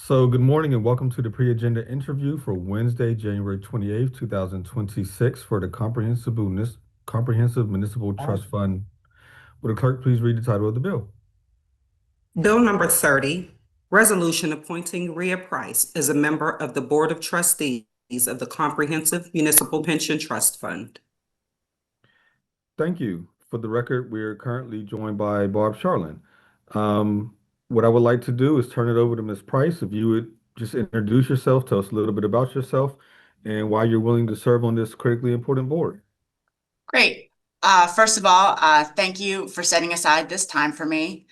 Good morning and welcome to the pre-agenda interview for Wednesday, January 28th, 2026 for the Comprehensive Municipal Trust Fund. Would the clerk please read the title of the bill? Bill number 30, resolution appointing Rhea Price as a member of the Board of Trustees of the Comprehensive Municipal Pension Trust Fund. Thank you. For the record, we're currently joined by Barb Charlin. What I would like to do is turn it over to Ms. Price. If you would just introduce yourself, tell us a little bit about yourself and why you're willing to serve on this critically important board. Great. First of all, thank you for setting aside this time for me.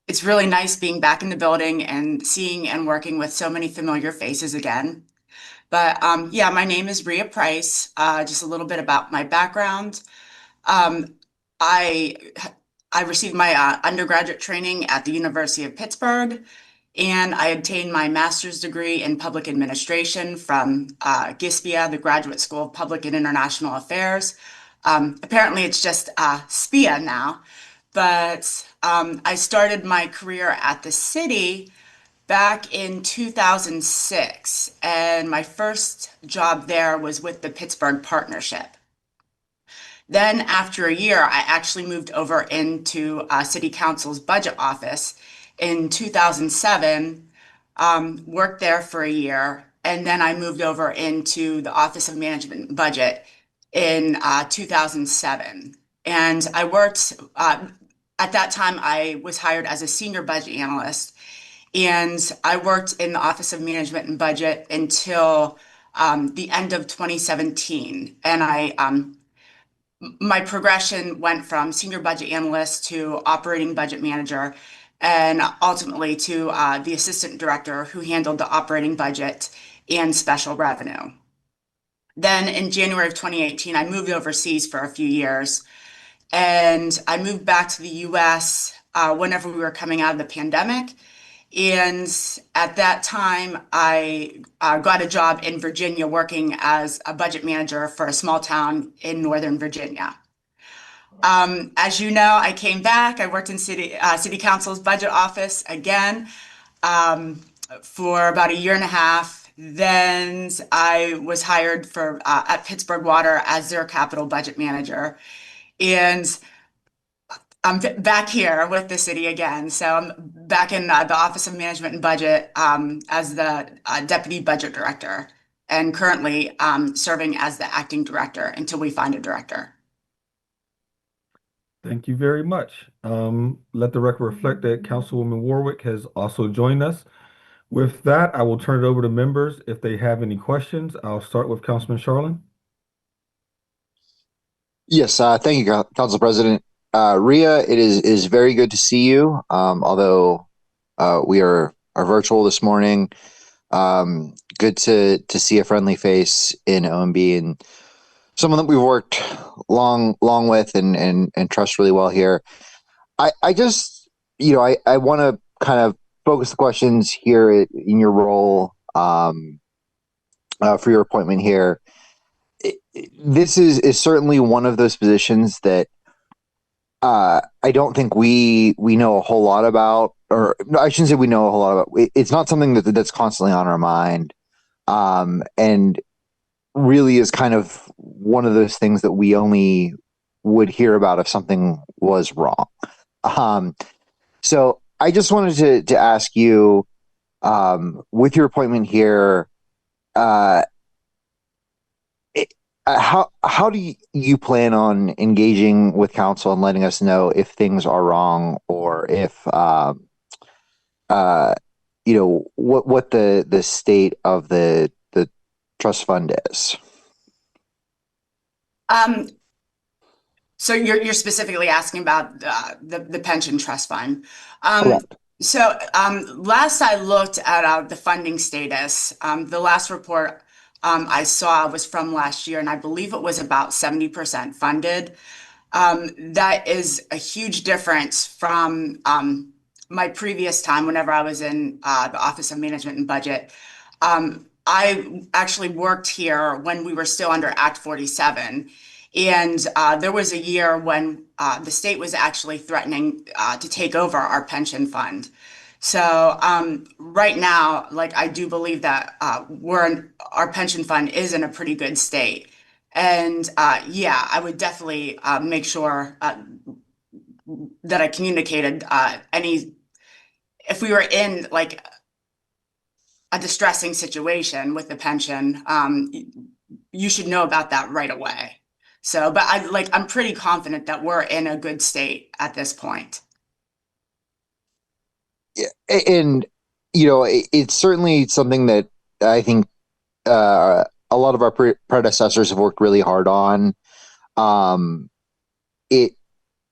It's really nice being back in the building and seeing and working with so many familiar faces again. But yeah, my name is Rhea Price. Just a little bit about my background. Um, I I received my undergraduate training at the University of Pittsburgh, and I obtained my master's degree in public administration from GISPIA, the Graduate School of Public and International Affairs. Apparently, it's just SPIA now, but I started my career at the city back in 2006, and my first job there was with the Pittsburgh Partnership. Then, after a year, I actually moved over into City Council's budget office in 2007, worked there for a year, and then I moved over into the Office of Management and Budget in 2007. And I worked, at that time, I was hired as a senior budget analyst, and I worked in the Office of Management and Budget until the end of 2017. And my progression went from senior budget analyst to operating budget manager, and ultimately to the assistant director who handled the operating budget and special revenue. Then in January of 2018, I moved overseas for a few years, and I moved back to the US whenever we were coming out of the pandemic. And at that time, I got a job in Virginia working as a budget manager for a small town in Northern Virginia. As you know, I came back. I worked in City Council's budget office again for about a year and a half. Then I was hired at Pittsburgh Water as their capital budget manager. And I'm back here with the city again. So I'm back in the Office of Management and Budget as the Deputy Budget Director, and currently serving as the acting director until we find a director. Thank you very much. Let the record reflect that Councilwoman Warwick has also joined us. With that, I will turn it over to members if they have any questions. I'll start with Councilman Charlin. Yes, thank you, Council President. Rhea, it is very good to see you. Although we are virtual this morning, good to see a friendly face in OMB and someone that we've worked long with and trust really well here. I just, I want to kind of focus the questions here in your role for your appointment here. This is certainly one of those positions that I don't think we know a whole lot about, or no, I shouldn't say we know a whole lot about. It's not something that's constantly on our mind, and really is kind of one of those things that we only would hear about if something was wrong. So I just wanted to ask you, with your appointment here, how do you plan on engaging with council and letting us know if things are wrong, or if what the state of the trust fund is? So you're specifically asking about the pension trust fund. Correct. So last I looked at the funding status, the last report I saw was from last year, and I believe it was about 70% funded. That is a huge difference from my previous time whenever I was in the Office of Management and Budget. I actually worked here when we were still under Act 47. And there was a year when the state was actually threatening to take over our pension fund. So right now, like I do believe that our pension fund is in a pretty good state. And yeah, I would definitely make sure that I communicated if we were in like a distressing situation with the pension, you should know about that right away. So, but I'm pretty confident that we're in a good state at this point. Yeah, and it's certainly something that I think a lot of our predecessors have worked really hard on. Um, it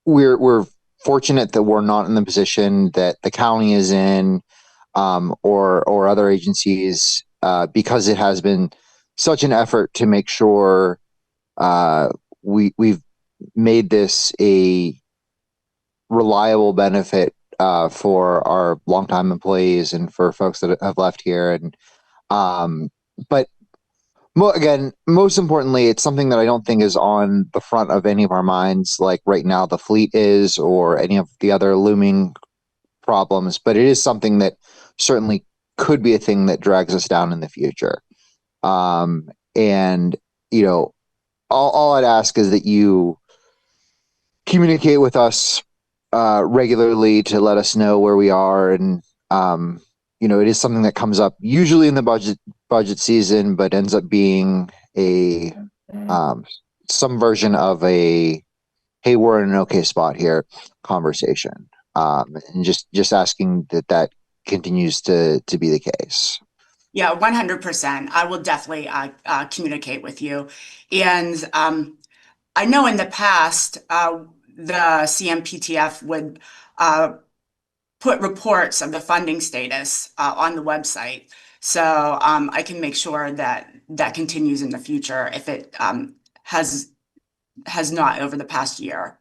we're fortunate that we're not in the position that the county is in, or other agencies, because it has been such an effort to make sure we've made this a reliable benefit for our longtime employees and for folks that have left here. And but again, most importantly, it's something that I don't think is on the front of any of our minds, like right now the fleet is, or any of the other looming problems. But it is something that certainly could be a thing that drags us down in the future. And all I'd ask is that you communicate with us regularly to let us know where we are. And it is something that comes up usually in the budget season, but ends up being a some version of a "hey, we're in an okay spot here" conversation. And just asking that continues to be the case. Yeah, 100%. I will definitely communicate with you. And I know in the past, the CMPTF would put reports of the funding status on the website. So I can make sure that that continues in the future if it has not over the past year.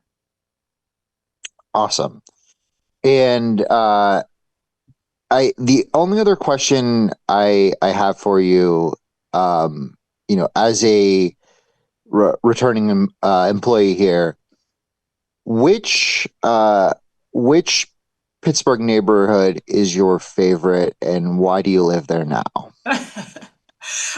Awesome. And the only other question I have for you, as a returning employee here, which Pittsburgh neighborhood is your favorite, and why do you live there now?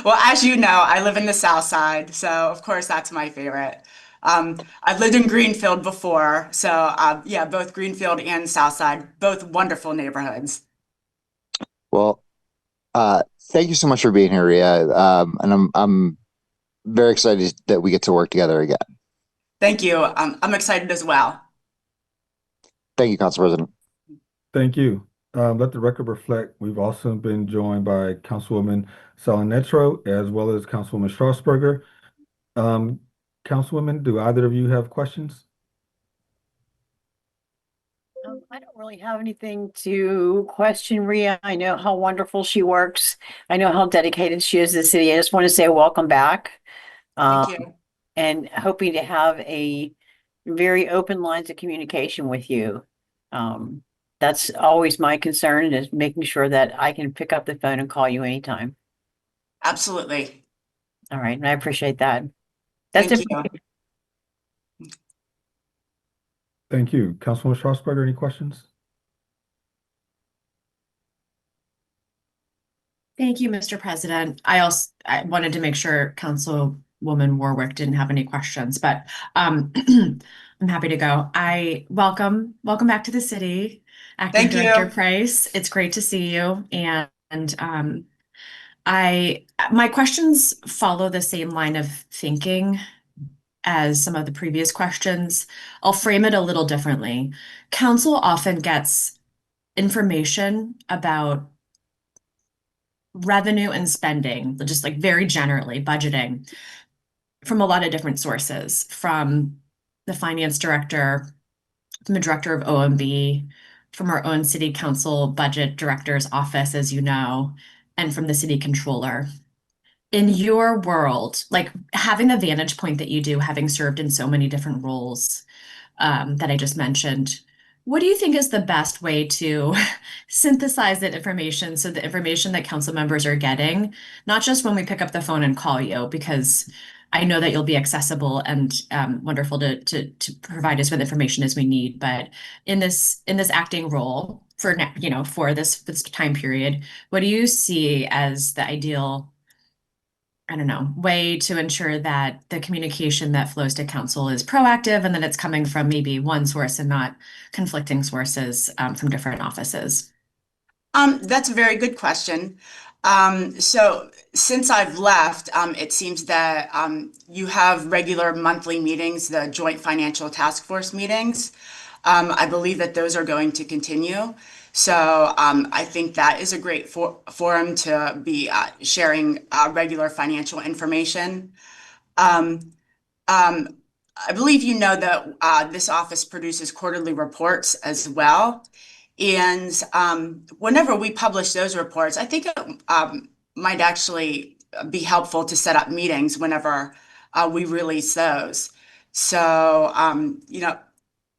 Well, as you know, I live in the South Side, so of course that's my favorite. I've lived in Greenfield before, so yeah, both Greenfield and South Side, both wonderful neighborhoods. Well, thank you so much for being here, Ria. And I'm very excited that we get to work together again. Thank you. I'm excited as well. Thank you, Council President. Thank you. Let the record reflect, we've also been joined by Councilwoman Salinetro as well as Councilwoman Strasburger. Councilwoman, do either of you have questions? I don't really have anything to question Ria. I know how wonderful she works. I know how dedicated she is to the city. I just want to say welcome back. Thank you. And hoping to have a very open lines of communication with you. That's always my concern, is making sure that I can pick up the phone and call you anytime. Absolutely. All right, and I appreciate that. That's Thank it. you. Thank you. Councilwoman Strasburger, any questions? Thank you, Mr. President. I wanted to make sure Councilwoman Warwick didn't have any questions, but I'm happy to go. Welcome back to the city, Acting Thank you. Director Price. It's great to see you. And my questions follow the same line of thinking as some of the previous questions. I'll frame it a little differently. Council often gets information about revenue and spending, just like very generally budgeting, from a lot of different sources, from the finance director, from the director of OMB, from our own city council budget director's office, as you know, and from the city controller. In your world, like having the vantage point that you do, having served in so many different roles that I just mentioned, what do you think is the best way to synthesize that information, so the information that council members are getting, not just when we pick up the phone and call you, because I know that you'll be accessible and wonderful to provide us with information as we need, but in this acting role, for this time period, what do you see as the ideal, I don't know, way to ensure that the communication that flows to council is proactive and that it's coming from maybe one source and not conflicting sources from different offices? That's a very good question. So since I've left, it seems that you have regular monthly meetings, the Joint Financial Task Force meetings. I believe that those are going to continue. So I think that is a great forum to be sharing regular financial information. Um, um, I believe you know that this office produces quarterly reports as well. And whenever we publish those reports, I think it might actually be helpful to set up meetings whenever we release those. So,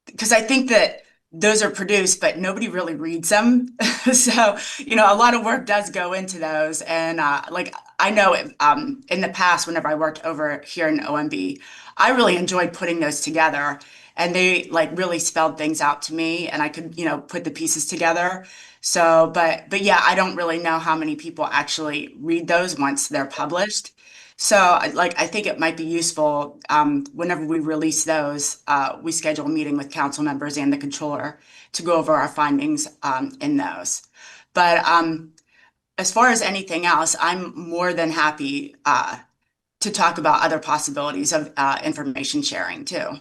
because I think that those are produced, but nobody really reads them. So, a lot of work does go into those. And like I know in the past, whenever I worked over here in OMB, I really enjoyed putting those together. And they like really spelled things out to me, and I could, put the pieces together. So, but yeah, I don't really know how many people actually read those once they're published. So, I think it might be useful whenever we release those, we schedule a meeting with council members and the controller to go over our findings in those. But as far as anything else, I'm more than happy to talk about other possibilities of information sharing too.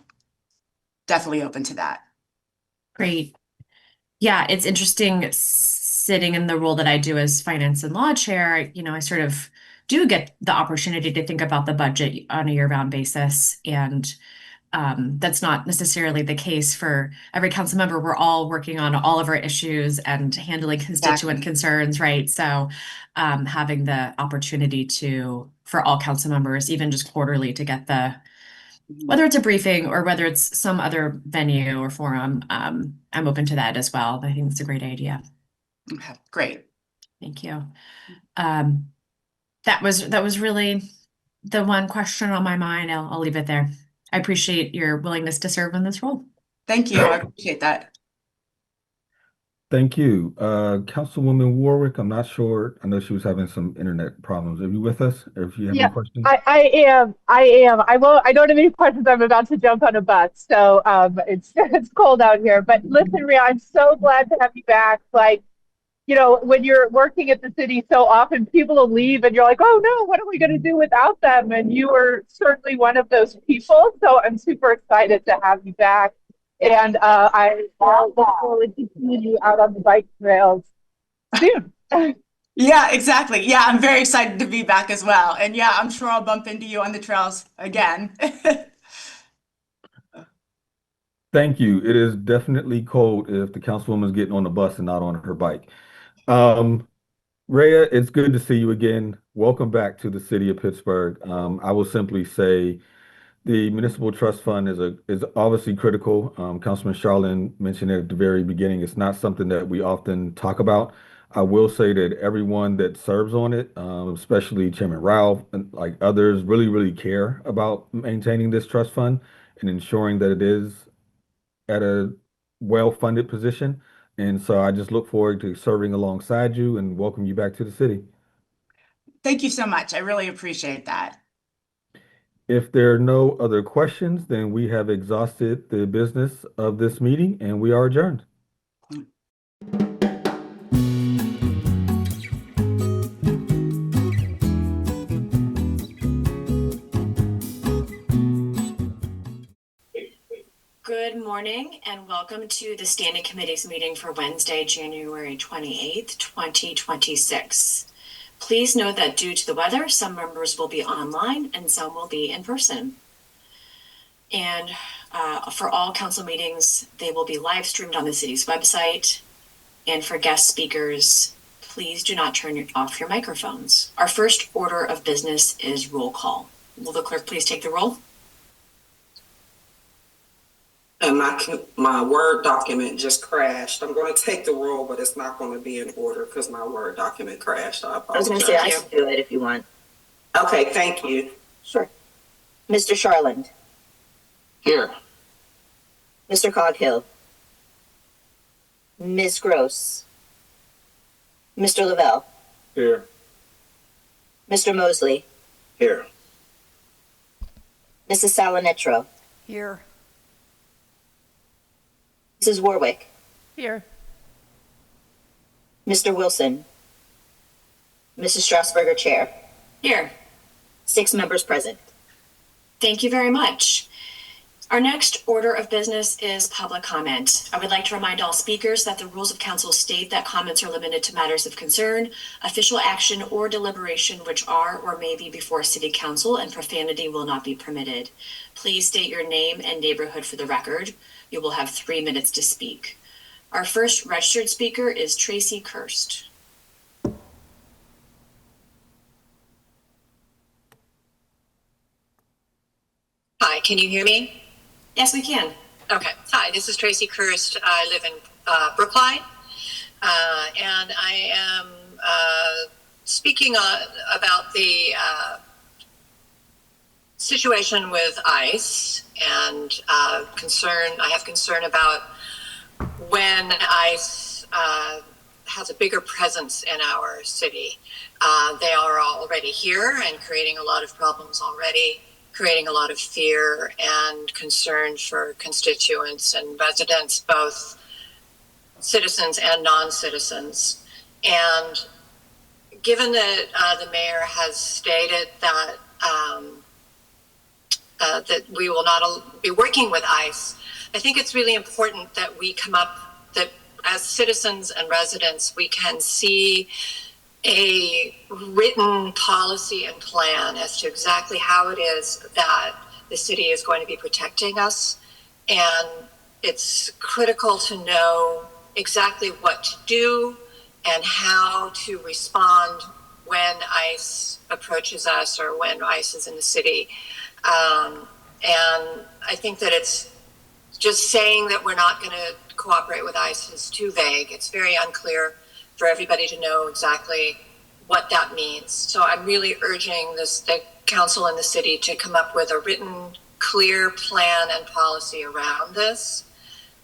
Definitely open to that. Great. Yeah, it's interesting sitting in the role that I do as finance and law chair. I sort of do get the opportunity to think about the budget on a year-round basis. And that's not necessarily the case for every council member. We're all working on all of our issues and handling constituent concerns, right? So having the opportunity for all council members, even just quarterly, to get whether it's a briefing or whether it's some other venue or forum, I'm open to that as well. I think it's a great idea. Okay, great. Thank you. That was really the one question on my mind. I'll leave it there. I appreciate your willingness to serve in this role. Thank you. I appreciate that. Thank you. Councilwoman Warwick, I'm not sure. I know she was having some internet problems. Are you with us? Or if you have any questions? I am. I don't have any questions. I'm about to jump on a bus. So it's cold out here. But listen, Rhea, I'm so glad to have you back. Like, when you're working at the city, so often people will leave and you're like, oh no, what are we going to do without them? And you were certainly one of those people. So I'm super excited to have you back. And I look forward to seeing you out on the bike trails soon. Yeah, exactly. Yeah, I'm very excited to be back as well. And yeah, I'm sure I'll bump into you on the trails again. Thank you. It is definitely cold if the councilwoman's getting on the bus and not on her bike. Um, Rhea, it's good to see you again. Welcome back to the city of Pittsburgh. I will simply say the Municipal Trust Fund is obviously critical. Councilman Charlin mentioned it at the very beginning. It's not something that we often talk about. I will say that everyone that serves on it, especially Chairman Ralph and like others, really, really care about maintaining this trust fund and ensuring that it is at a well-funded position. And so I just look forward to serving alongside you and welcome you back to the city. Thank you so much. I really appreciate that. If there are no other questions, then we have exhausted the business of this meeting and we are adjourned. Good morning and welcome to the Standing Committees meeting for Wednesday, January 28th, 2026. Please note that due to the weather, some members will be online and some will be in person. And for all council meetings, they will be live streamed on the city's website. And for guest speakers, please do not turn off your microphones. Our first order of business is roll call. Will the clerk please take the roll? And my Word document just crashed. I'm going to take the roll, but it's not going to be in order because my Word document crashed. I I was going to say, I can do it if you want. Okay, thank you. Sure. Mr. Charland. Here. Mr. Coghill. Ms. Gross. Mr. Lavelle. Here. Mr. Mosley. Here. Mrs. Salinetro. Here. Mrs. Warwick. Here. Mr. Wilson. Mrs. Strasburger, Chair. Here. 6 members present. Thank you very much. Our next order of business is public comment. I would like to remind all speakers that the rules of council state that comments are limited to matters of concern, official action, or deliberation which are or may be before city council, and profanity will not be permitted. Please state your name and neighborhood for the record. You will have 3 minutes to speak. Our first registered speaker is Tracy Kirst. Hi, can you hear me? Yes, we can. Okay. Hi, this is Tracy Kirst. I live in Brookline, and I am speaking about the situation with ICE and concern. I have concern about when ICE has a bigger presence in our city. They are already here and creating a lot of problems already, creating a lot of fear and concern for constituents and residents, both citizens and non-citizens. And given that the mayor has stated that that we will not be working with ICE, I think it's really important that we come up, that as citizens and residents, we can see a written policy and plan as to exactly how it is that the city is going to be protecting us. And it's critical to know exactly what to do and how to respond when ICE approaches us or when ICE is in the city. And I think that it's just saying that we're not going to cooperate with ICE is too vague. It's very unclear for everybody to know exactly what that means. So I'm really urging the council and the city to come up with a written, clear plan and policy around this.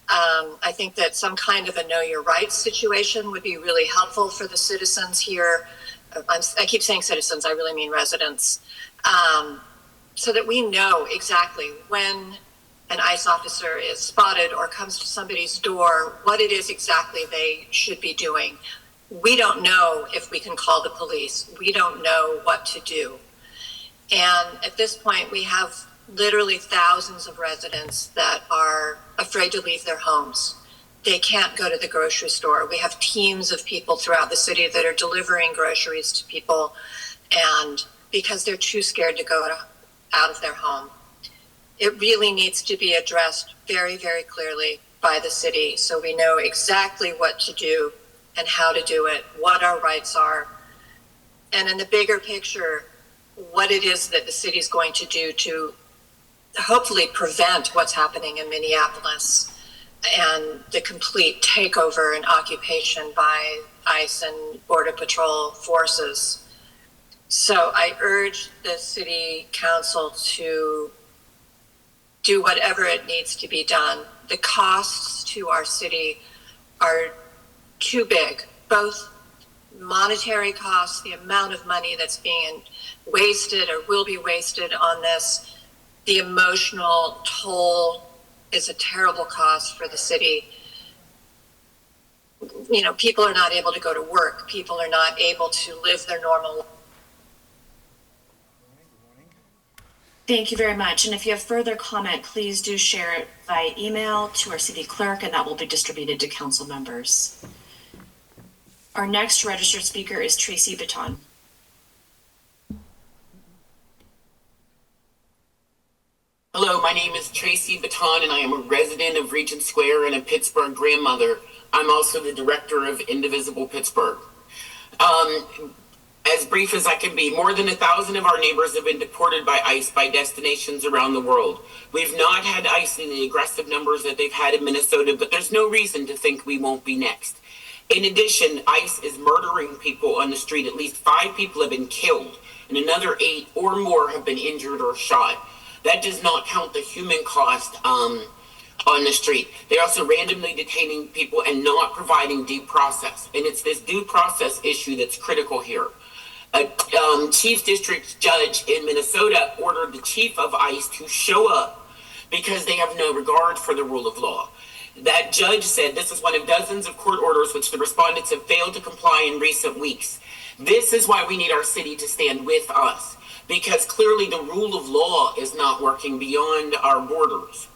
I think that some kind of a know your rights situation would be really helpful for the citizens here. I keep saying citizens, I really mean residents. So that we know exactly when an ICE officer is spotted or comes to somebody's door, what it is exactly they should be doing. We don't know if we can call the police. We don't know what to do. And at this point, we have literally thousands of residents that are afraid to leave their homes. They can't go to the grocery store. We have teams of people throughout the city that are delivering groceries to people, and because they're too scared to go out of their home. It really needs to be addressed very, very clearly by the city so we know exactly what to do and how to do it, what our rights are, and in the bigger picture, what it is that the city is going to do to hopefully prevent what's happening in Minneapolis and the complete takeover and occupation by ICE and Border Patrol forces. So I urge the city council to do whatever it needs to be done. The costs to our city are too big, both monetary costs, the amount of money that's being wasted or will be wasted on this, the emotional toll is a terrible cost for the city. You know, people are not able to go to work. People are not able to live their normal life. Thank you very much. And if you have further comment, please do share it by email to our city clerk, and that will be distributed to council members. Our next registered speaker is Tracy Baton. Hello, my name is Tracy Baton, and I am a resident of Regent Square and a Pittsburgh grandmother. I'm also the director of Indivisible Pittsburgh. As brief as I can be, more than 1,000 of our neighbors have been deported by ICE by destinations around the world. We've not had ICE in the aggressive numbers that they've had in Minnesota, but there's no reason to think we won't be next. In addition, ICE is murdering people on the street. At least 5 people have been killed, and another 8 or more have been injured or shot. That does not count the human cost on the street. They're also randomly detaining people and not providing due process. And it's this due process issue that's critical here. A chief district judge in Minnesota ordered the chief of ICE to show up because they have no regard for the rule of law. That judge said this is one of dozens of court orders which the respondents have failed to comply in recent weeks. This is why we need our city to stand with us, because clearly the rule of law is not working beyond our borders.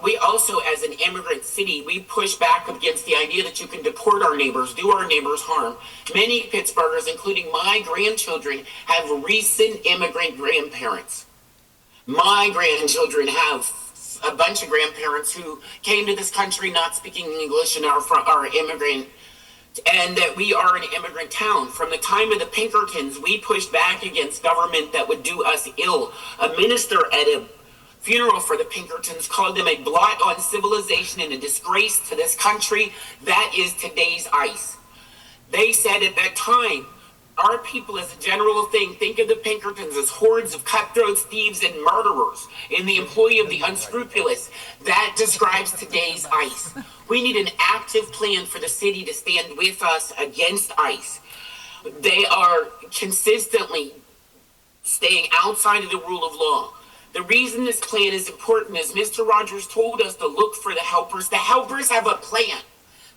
We also, as an immigrant city, we push back against the idea that you can deport our neighbors, do our neighbors harm. Many Pittsburghers, including my grandchildren, have recent immigrant grandparents. My grandchildren have a bunch of grandparents who came to this country not speaking English and are immigrant, and that we are an immigrant town. From the time of the Pinkertons, we pushed back against government that would do us ill. A minister at a funeral for the Pinkertons called them a blot on civilization and a disgrace to this country. That is today's ICE. They said at that time, our people as a general thing, think of the Pinkertons as hordes of cutthroats, thieves, and murderers in the employ of the unscrupulous. That describes today's ICE. We need an active plan for the city to stand with us against ICE. They are consistently staying outside of the rule of law. The reason this plan is important is Mr. Rogers told us to look for the helpers. The helpers have a plan.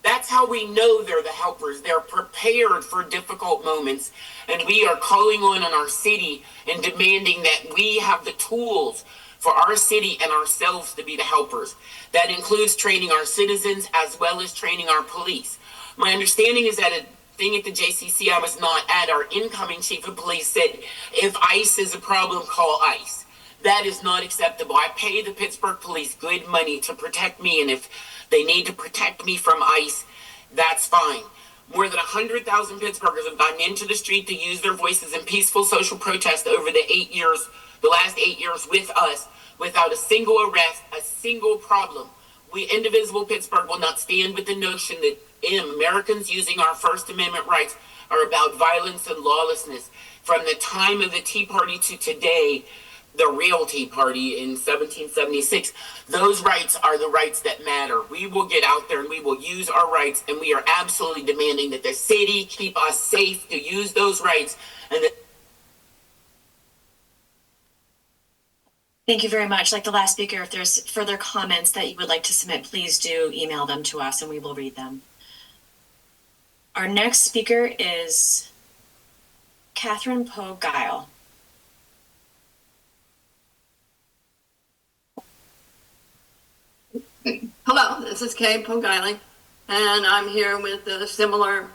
That's how we know they're the helpers. They're prepared for difficult moments. And we are calling on our city and demanding that we have the tools for our city and ourselves to be the helpers. That includes training our citizens as well as training our police. My understanding is that a thing at the JCC I was not at, our incoming chief of police said, if ICE is a problem, call ICE. That is not acceptable. I pay the Pittsburgh police good money to protect me, and if they need to protect me from ICE, that's fine. More than 100,000 Pittsburghers have gotten into the street to use their voices in peaceful social protest over the last 8 years with us, without a single arrest, a single problem. We, Indivisible Pittsburgh, will not stand with the notion that Americans using our First Amendment rights are about violence and lawlessness. From the time of the Tea Party to today, the real Tea Party in 1776, those rights are the rights that matter. We will get out there and we will use our rights, and we are absolutely demanding that the city keep us safe to use those rights. And that Thank you very much. Like the last speaker, if there's further comments that you would like to submit, please do email them to us and we will read them. Our next speaker is Catherine Poe-Guile. Hello, this is Kay Poe-Guile, and I'm here with a similar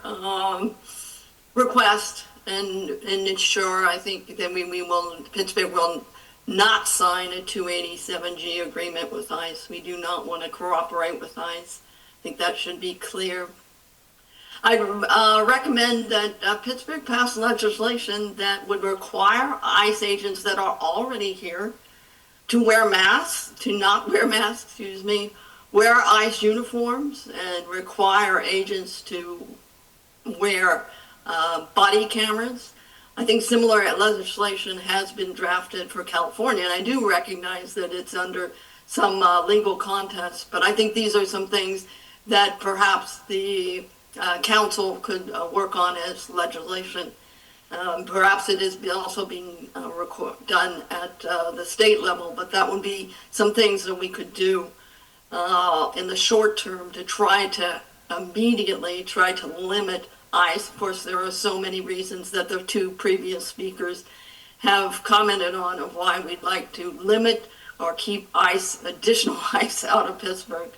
request and ensure, I think, that Pittsburgh will not sign a 287G agreement with ICE. We do not want to cooperate with ICE. I think that should be clear. I recommend that Pittsburgh pass legislation that would require ICE agents that are already here to wear masks, to not wear masks, excuse me, wear ICE uniforms, and require agents to wear body cameras. I think similar legislation has been drafted for California, and I do recognize that it's under some legal contest, but I think these are some things that perhaps the council could work on as legislation. Perhaps it is also being done at the state level, but that would be some things that we could do in the short term to try to immediately try to limit ICE. Of course, there are so many reasons that the two previous speakers have commented on of why we'd like to limit or keep ICE, additional ICE out of Pittsburgh.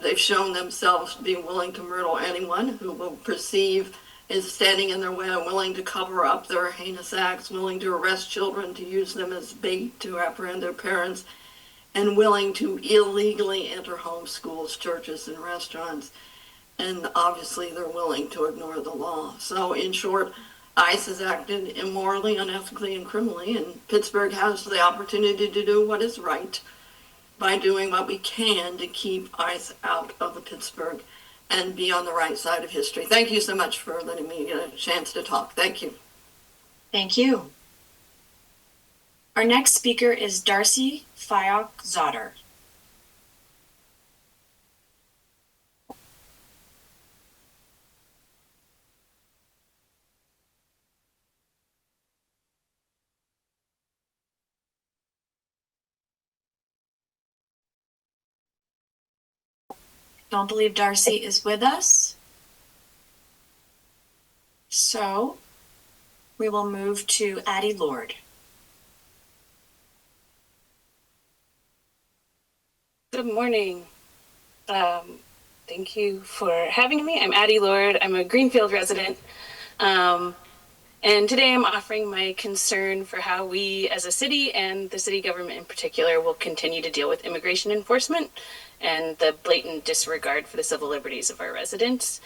They've shown themselves to be willing to murder anyone who will perceive is standing in their way, willing to cover up their heinous acts, willing to arrest children to use them as bait to apprehend their parents, and willing to illegally enter homes, schools, churches, and restaurants. And obviously they're willing to ignore the law. So in short, ICE has acted immorally, unethically, and criminally, and Pittsburgh has the opportunity to do what is right by doing what we can to keep ICE out of the Pittsburgh and be on the right side of history. Thank you so much for letting me get a chance to talk. Thank you. Thank you. Our next speaker is Darcy Fayok-Zotter. Don't believe Darcy is with us. So we will move to Addie Lord. Good morning. Thank you for having me. I'm Addie Lord. I'm a Greenfield resident. And today I'm offering my concern for how we as a city and the city government in particular will continue to deal with immigration enforcement and the blatant disregard for the civil liberties of our residents.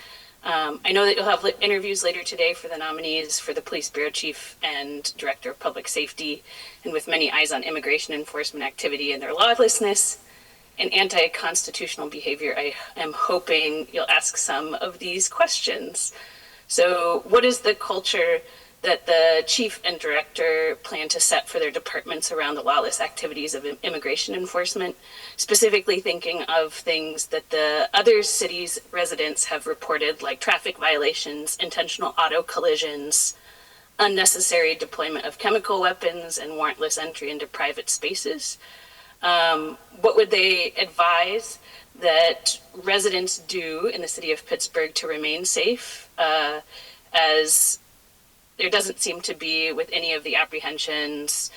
I know that you'll have interviews later today for the nominees for the Police Bureau Chief and Director of Public Safety, and with many eyes on immigration enforcement activity and their lawlessness and anti-constitutional behavior, I am hoping you'll ask some of these questions. So what is the culture that the chief and director plan to set for their departments around the lawless activities of immigration enforcement, specifically thinking of things that the other cities' residents have reported, like traffic violations, intentional auto collisions, unnecessary deployment of chemical weapons, and warrantless entry into private spaces? What would they advise that residents do in the city of Pittsburgh to remain safe, as there doesn't seem to be, with any of the apprehensions,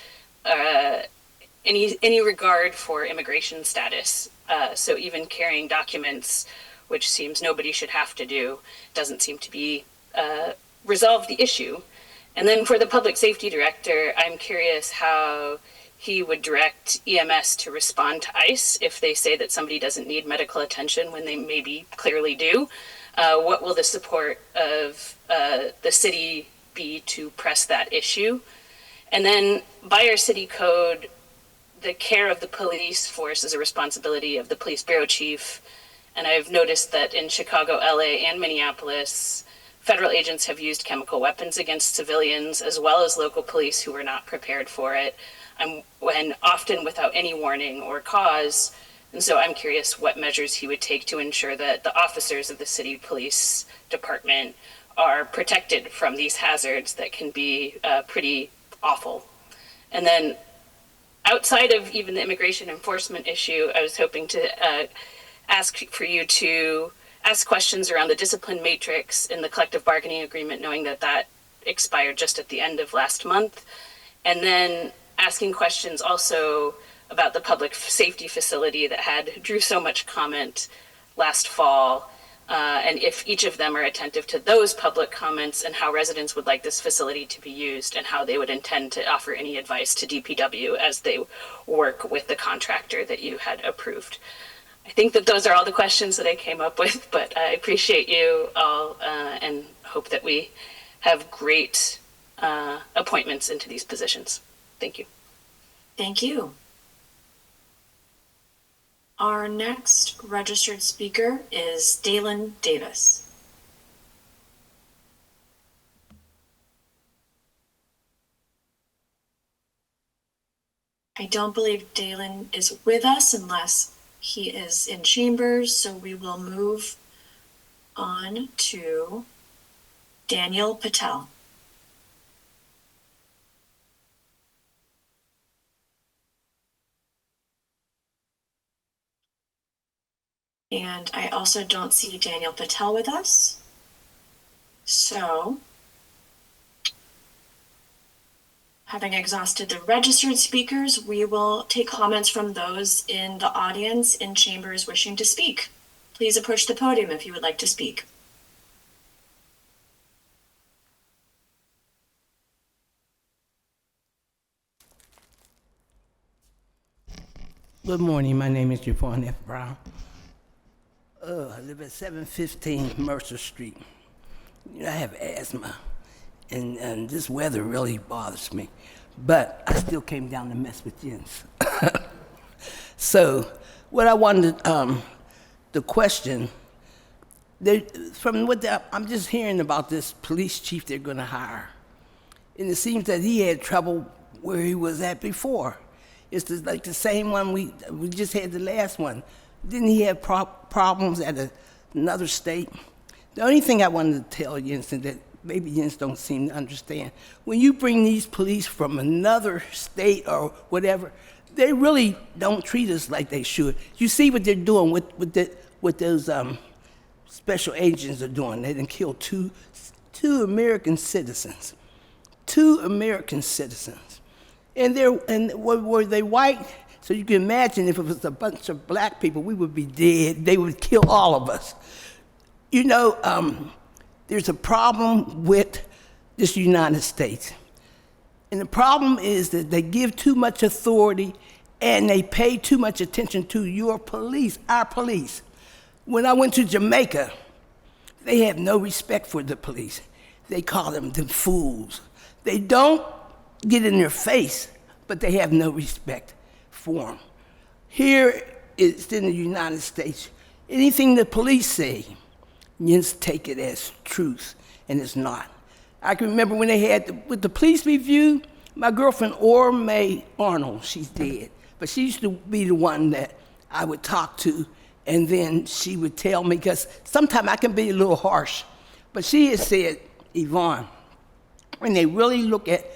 any regard for immigration status. So even carrying documents, which seems nobody should have to do, doesn't seem to be resolve the issue. And then for the public safety director, I'm curious how he would direct EMS to respond to ICE if they say that somebody doesn't need medical attention when they maybe clearly do. What will the support of the city be to press that issue? And then by our city code, the care of the police force is a responsibility of the police bureau chief. And I've noticed that in Chicago, LA, and Minneapolis, federal agents have used chemical weapons against civilians, as well as local police who were not prepared for it, and often without any warning or cause. And so I'm curious what measures he would take to ensure that the officers of the city police department are protected from these hazards that can be pretty awful. And then outside of even the immigration enforcement issue, I was hoping to ask for you to ask questions around the discipline matrix in the collective bargaining agreement, knowing that that expired just at the end of last month. And then asking questions also about the public safety facility that drew so much comment last fall, and if each of them are attentive to those public comments and how residents would like this facility to be used and how they would intend to offer any advice to DPW as they work with the contractor that you had approved. I think that those are all the questions that I came up with, but I appreciate you all and hope that we have great appointments into these positions. Thank you. Thank you. Our next registered speaker is Dalen Davis. I don't believe Dalen is with us unless he is in chambers, so we will move on to Daniel Patel. And I also don't see Daniel Patel with us. So, having exhausted the registered speakers, we will take comments from those in the audience in chambers wishing to speak. Please approach the podium if you would like to speak. Good morning. My name is Javon F. Brown. I live at 715 Mercer Street. I have asthma, and this weather really bothers me. But I still came down to mess with Jens. So, what I wanted, the question, I'm just hearing about this police chief they're going to hire. And it seems that he had trouble where he was at before. It's like the same one we just had the last one. Didn't he have problems at another state? The only thing I wanted to tell Jens is that maybe Jens don't seem to understand. When you bring these police from another state or whatever, they really don't treat us like they should. You see what they're doing with what those special agents are doing. They done killed two American citizens. 2 American citizens. And were they white? So you can imagine if it was a bunch of black people, we would be dead. They would kill all of us. You know, there's a problem with this United States. And the problem is that they give too much authority and they pay too much attention to your police, our police. When I went to Jamaica, they have no respect for the police. They call them fools. They don't get in their face, but they have no respect for them. Here, it's in the United States. Anything the police say, you just take it as truth, and it's not. I can remember when they had, with the police review, my girlfriend, Ora Mae Arnold, she's dead, but she used to be the one that I would talk to, and then she would tell me, because sometimes I can be a little harsh, but she has said, Yvonne, when they really look at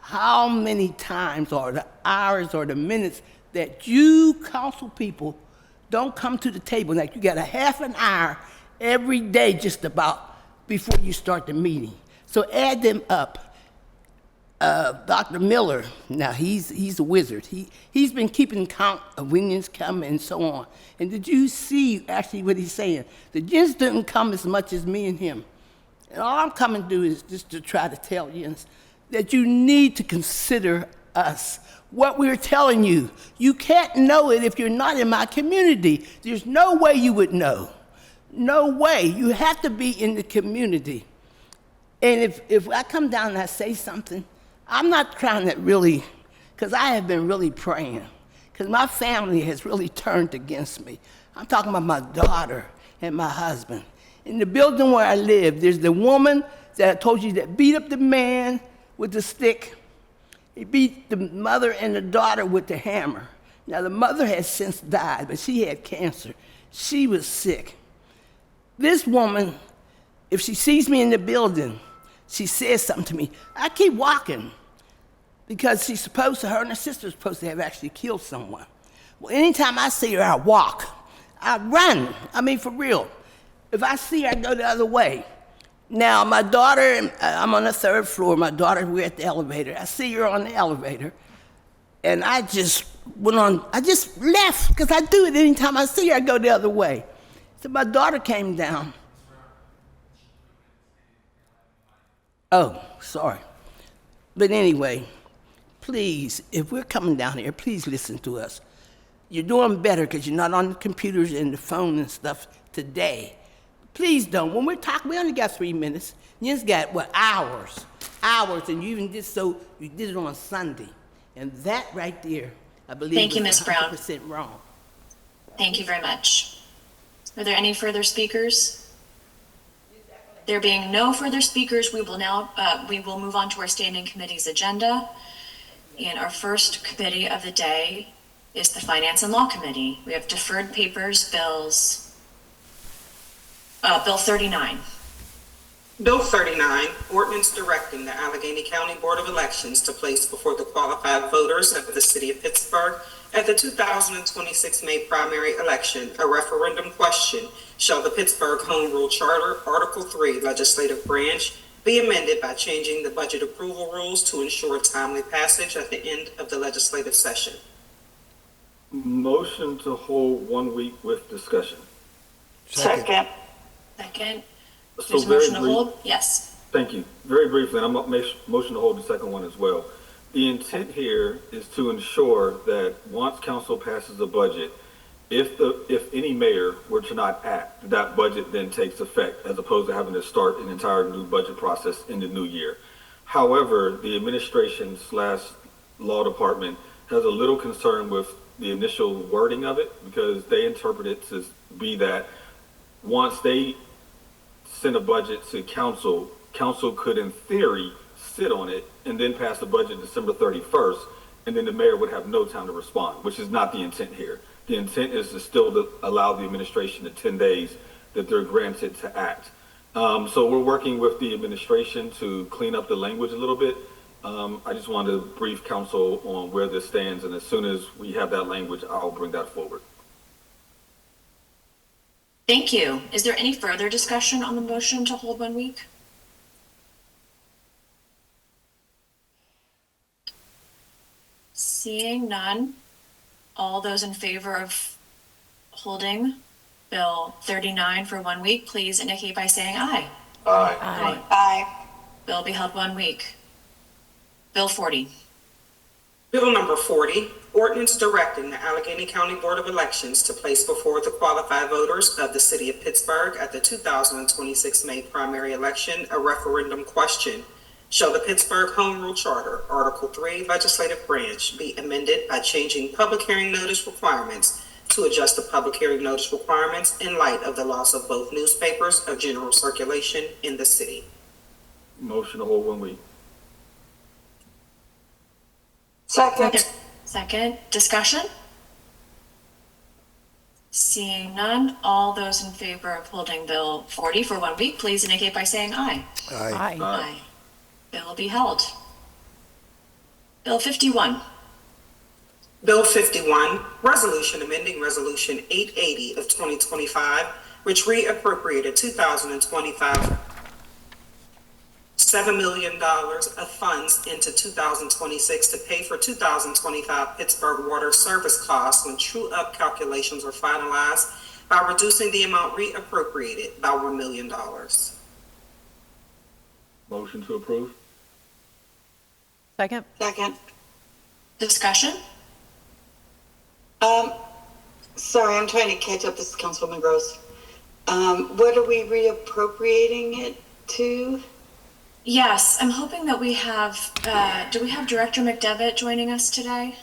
how many times or the hours or the minutes that you council people don't come to the table, like you got a half an hour every day just about before you start the meeting. So add them up. Dr. Miller, now he's a wizard. He's been keeping count of when it's come and so on. And did you see actually what he's saying? The gents didn't come as much as me and him. And all I'm coming to do is just to try to tell you that you need to consider us. What we're telling you, you can't know it if you're not in my community. There's no way you would know. No way. You have to be in the community. And if I come down and I say something, I'm not trying to really, because I have been really praying, because my family has really turned against me. I'm talking about my daughter and my husband. In the building where I live, there's the woman that I told you that beat up the man with the stick. He beat the mother and the daughter with the hammer. Now, the mother has since died, but she had cancer. She was sick. This woman, if she sees me in the building, she says something to me. I keep walking because her and her sister's supposed to have actually killed someone. Well, anytime I see her, I walk. I run. I mean, for real. If I see her, I go the other way. Now, my daughter, I'm on the 3rd floor. My daughter, we're at the elevator. I see her on the elevator, and I just left, because I do it anytime I see her, I go the other way. So my daughter came down. Oh, sorry. But anyway, please, if we're coming down here, please listen to us. You're doing better because you're not on the computers and the phone and stuff today. Please don't. When we're talking, we only got 3 minutes. You just got, hours, and you even you did it on Sunday. And that right there, I believe, Thank you, Ms. Brown. 100% wrong. Thank you very much. Are there any further speakers? There being no further speakers, we will move on to our standing committee's agenda. And our first committee of the day is the Finance and Law Committee. We have deferred papers, bills. Bill 39. Bill 39, ordinance directing the Allegheny County Board of Elections to place before the qualified voters of the city of Pittsburgh at the 2026 May primary election, a referendum question: shall the Pittsburgh Home Rule Charter, Article 3, Legislative Branch, be amended by changing the budget approval rules to ensure timely passage at the end of the legislative session? Motion to hold 1 week with discussion. Second. So There's a motion to hold? Yes. Thank you. Very briefly, I'm going to motion to hold the second one as well. The intent here is to ensure that once council passes the budget, if any mayor were to not act, that budget then takes effect, as opposed to having to start an entire new budget process in the new year. However, the administration/law department has a little concern with the initial wording of it, because they interpret it to be that once they send a budget to council, council could in theory sit on it and then pass the budget December 31st, and then the mayor would have no time to respond, which is not the intent here. The intent is to still allow the administration the 10 days that they're granted to act. So we're working with the administration to clean up the language a little bit. I just wanted to brief council on where this stands, and as soon as we have that language, I'll bring that forward. Thank you. Is there any further discussion on the motion to hold 1 week? Seeing none, all those in favor of holding Bill 39 for 1 week, please indicate by saying aye. Aye. Aye. Aye. Bill will be held 1 week. Bill 40. Bill number 40, ordinance directing the Allegheny County Board of Elections to place before the qualified voters of the city of Pittsburgh at the 2026 May primary election a referendum question. Shall the Pittsburgh Home Rule Charter, Article 3, Legislative Branch, be amended by changing public hearing notice requirements to adjust the public hearing notice requirements in light of the loss of both newspapers of general circulation in the city? Motion to hold 1 week. Second. Second, discussion? Seeing none, all those in favor of holding Bill 40 for 1 week, please indicate by saying aye. Aye. Aye. Bill will be held. Bill 51. Bill 51, resolution amending Resolution 880 of 2025, which reappropriated 2025 $7 million of funds into 2026 to pay for 2025 Pittsburgh water service costs when true-up calculations are finalized by reducing the amount reappropriated by $1 million. Motion to approve. Second? Second. Discussion? Sorry, I'm trying to catch up. This is Councilwoman Gross. What are we reappropriating it to? Yes, I'm hoping that we have, do we have Director McDevitt joining us today?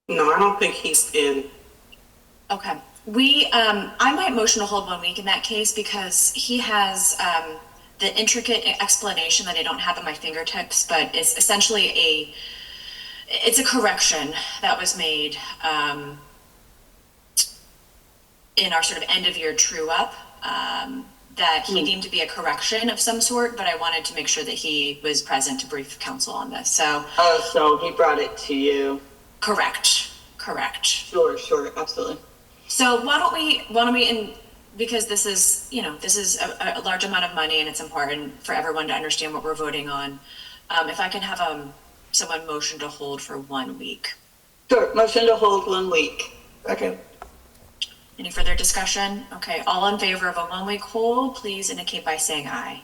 No, I don't think he's in. Okay. I might motion to hold 1 week in that case because he has the intricate explanation that I don't have at my fingertips, but it's essentially it's a correction that was made in our sort of end of year true up that he deemed to be a correction of some sort, but I wanted to make sure that he was present to brief council on this. So. Oh, so he brought it to you. Correct. Sure, absolutely. So why don't we, because this is a large amount of money and it's important for everyone to understand what we're voting on. If I can have someone motion to hold for 1 week. Sure, motion to hold 1 week. Second. Any further discussion? Okay, all in favor of a 1 week hold, please indicate by saying aye.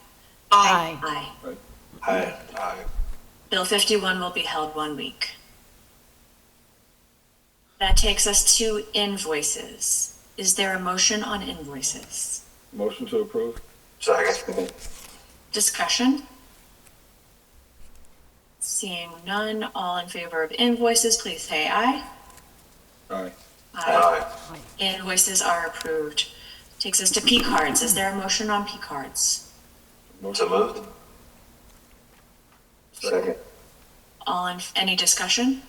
Aye. Aye. Aye. Aye. Bill 51 will be held 1 week. That takes us to invoices. Is there a motion on invoices? Motion to approve. Second. Discussion? Seeing none, all in favor of invoices, please say aye. Aye. Aye. Invoices are approved. Takes us to P cards. Is there a motion on P cards? So moved. Second. Any discussion?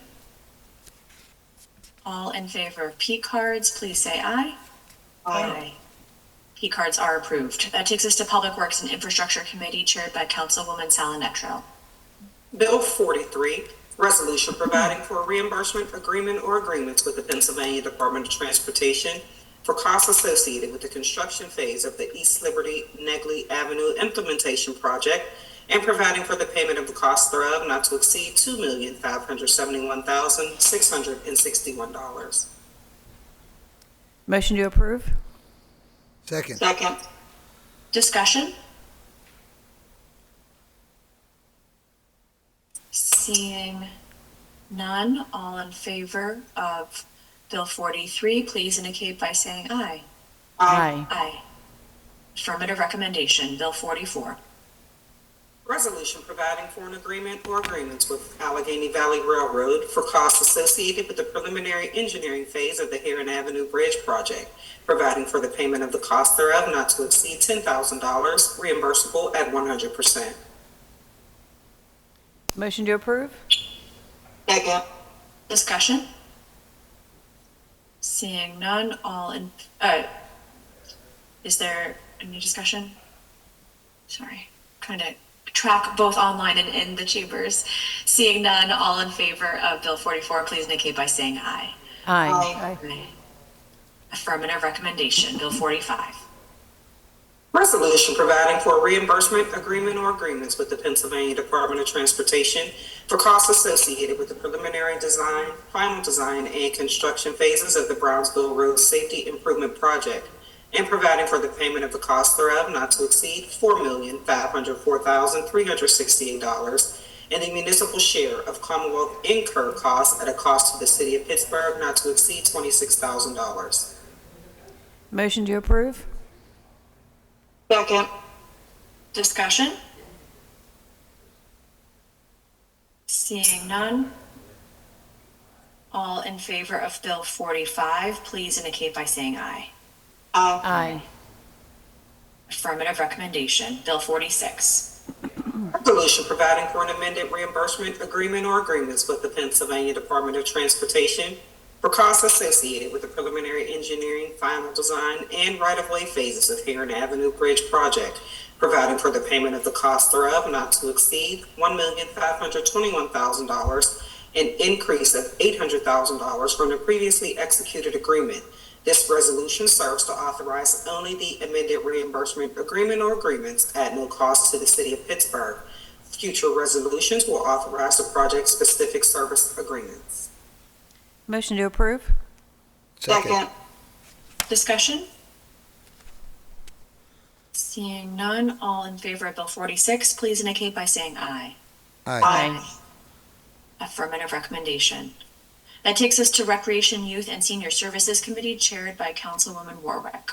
All in favor of P cards, please say aye. Aye. P cards are approved. That takes us to Public Works and Infrastructure Committee chaired by Councilwoman Salinetro. Bill 43, resolution providing for a reimbursement agreement or agreements with the Pennsylvania Department of Transportation for costs associated with the construction phase of the East Liberty Negley Avenue implementation project and providing for the payment of the cost thereof not to exceed $2,571,661. Motion to approve? Second. Discussion? Seeing none, all in favor of Bill 43, please indicate by saying aye. Aye. Aye. Affirmative recommendation, Bill 44. Resolution providing for an agreement or agreements with Allegheny Valley Railroad for costs associated with the preliminary engineering phase of the Heron Avenue Bridge project, providing for the payment of the cost thereof not to exceed $10,000, reimbursable at 100%. Motion to approve? Second. Discussion? Seeing none, is there any discussion? Sorry, trying to track both online and in the chambers? Seeing none, all in favor of Bill 44, please indicate by saying aye. Aye. Aye. Affirmative recommendation, Bill 45. Resolution providing for a reimbursement agreement or agreements with the Pennsylvania Department of Transportation for costs associated with the preliminary design, final design, and construction phases of the Brownsville Road Safety Improvement Project, and providing for the payment of the cost thereof not to exceed $4,504,368, and the municipal share of Commonwealth incurred costs at a cost to the city of Pittsburgh not to exceed $26,000. Motion to approve? Second. Discussion? Seeing none. All in favor of Bill 45, please indicate by saying aye. Aye. Affirmative recommendation, Bill 46. Resolution providing for an amended reimbursement agreement or agreements with the Pennsylvania Department of Transportation for costs associated with the preliminary engineering, final design, and right-of-way phases of Heron Avenue Bridge project, providing for the payment of the cost thereof not to exceed $1,521,000, an increase of $800,000 from the previously executed agreement. This resolution serves to authorize only the amended reimbursement agreement or agreements at no cost to the city of Pittsburgh. Future resolutions will authorize the project-specific service agreements. Motion to approve? Second. Discussion? Seeing none, all in favor of Bill 46, please indicate by saying aye. Aye. Affirmative recommendation. That takes us to Recreation, Youth, and Senior Services Committee, chaired by Councilwoman Warwick.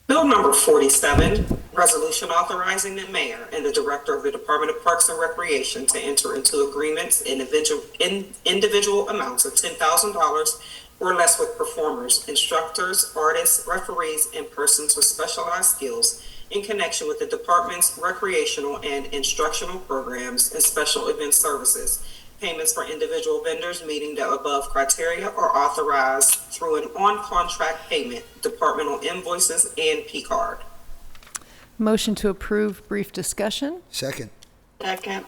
Bill number 47, resolution authorizing the mayor and the director of the Department of Parks and Recreation to enter into agreements in individual amounts of $10,000 or less with performers, instructors, artists, referees, and persons with specialized skills in connection with the department's recreational and instructional programs and special event services. Payments for individual vendors meeting the above criteria are authorized through an on-contract payment, departmental invoices, and P-card. Motion to approve, brief discussion? Second. Second.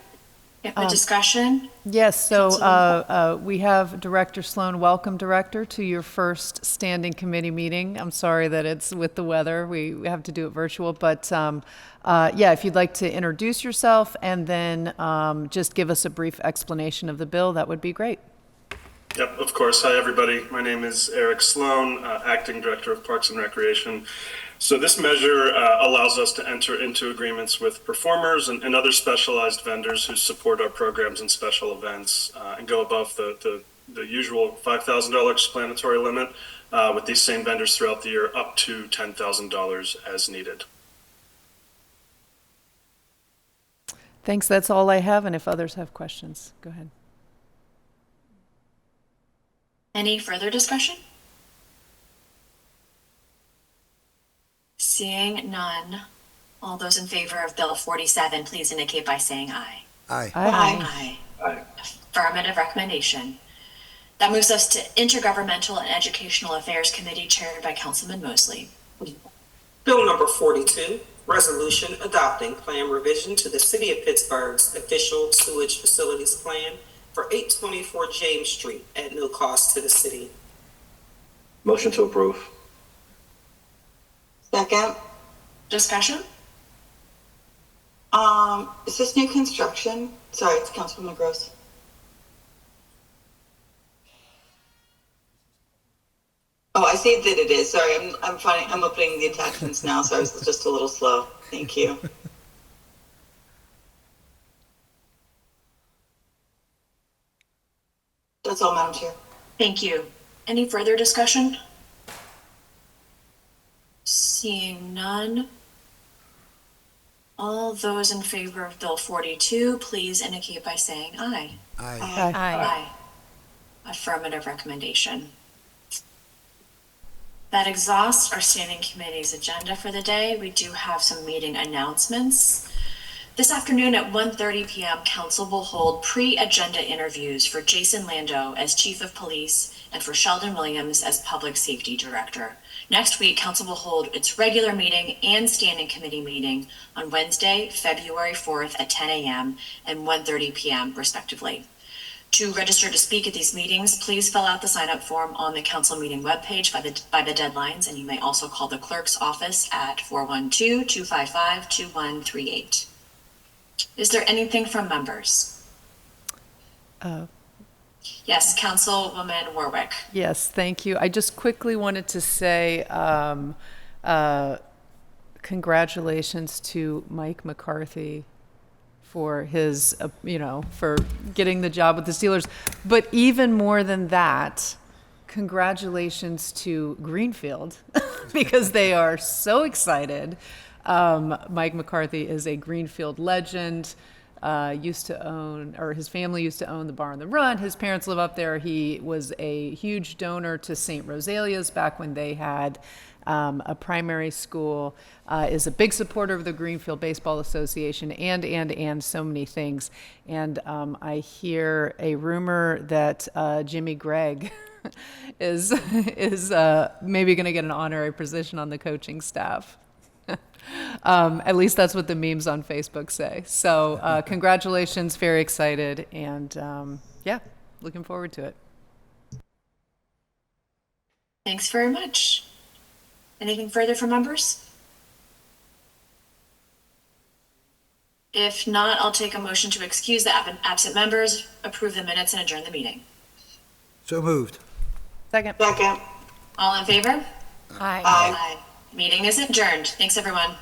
A discussion? Yes, so we have Director Sloan. Welcome, Director, to your first standing committee meeting. I'm sorry that it's with the weather. We have to do it virtual, but yeah, if you'd like to introduce yourself and then just give us a brief explanation of the bill, that would be great. Yep, of course. Hi, everybody. My name is Eric Sloan, Acting Director of Parks and Recreation. So this measure allows us to enter into agreements with performers and other specialized vendors who support our programs and special events and go above the usual $5,000 explanatory limit with these same vendors throughout the year up to $10,000 as needed. Thanks, that's all I have, and if others have questions, go ahead. Any further discussion? Seeing none, all those in favor of Bill 47, please indicate by saying aye. Aye. Aye. Affirmative recommendation. That moves us to Intergovernmental and Educational Affairs Committee, chaired by Councilman Mosley. Bill number 42, resolution adopting plan revision to the City of Pittsburgh's official sewage facilities plan for 824 James Street at no cost to the city. Motion to approve. Second. Discussion? Is this new construction? Sorry, it's Councilwoman Gross. Oh, I see that it is. Sorry, I'm opening the attachments now, so I was just a little slow. Thank you. That's all, Madam Chair. Thank you. Any further discussion? Seeing none. All those in favor of Bill 42, please indicate by saying aye. Aye. Aye. Affirmative recommendation. That exhausts our standing committee's agenda for the day. We do have some meeting announcements. This afternoon at 1:30 p.m., Council will hold pre-agenda interviews for Jason Lando as Chief of Police and for Sheldon Williams as Public Safety Director. Next week, council will hold its regular meeting and standing committee meeting on Wednesday, February 4th at 10 a.m. and 1:30 p.m. respectively. To register to speak at these meetings, please fill out the sign-up form on the council meeting webpage by the deadlines, and you may also call the clerk's office at 412-255-2138. Is there anything from members? Yes, Councilwoman Warwick. Yes, thank you. I just quickly wanted to say congratulations to Mike McCarthy for his, for getting the job with the Steelers. But even more than that, congratulations to Greenfield because they are so excited. Mike McCarthy is a Greenfield legend. Used to own, or his family used to own the Bar on the Run. His parents live up there. He was a huge donor to St. Rosalia's back when they had a primary school, is a big supporter of the Greenfield Baseball Association and so many things. And I hear a rumor that Jimmy Gregg is maybe going to get an honorary position on the coaching staff. At least that's what the memes on Facebook say. So congratulations, very excited, and yeah, looking forward to it. Thanks very much. Anything further from members? If not, I'll take a motion to excuse the absent members, approve the minutes, and adjourn the meeting. So moved. Second. All in favor? Aye. Aye. Meeting is adjourned. Thanks, everyone.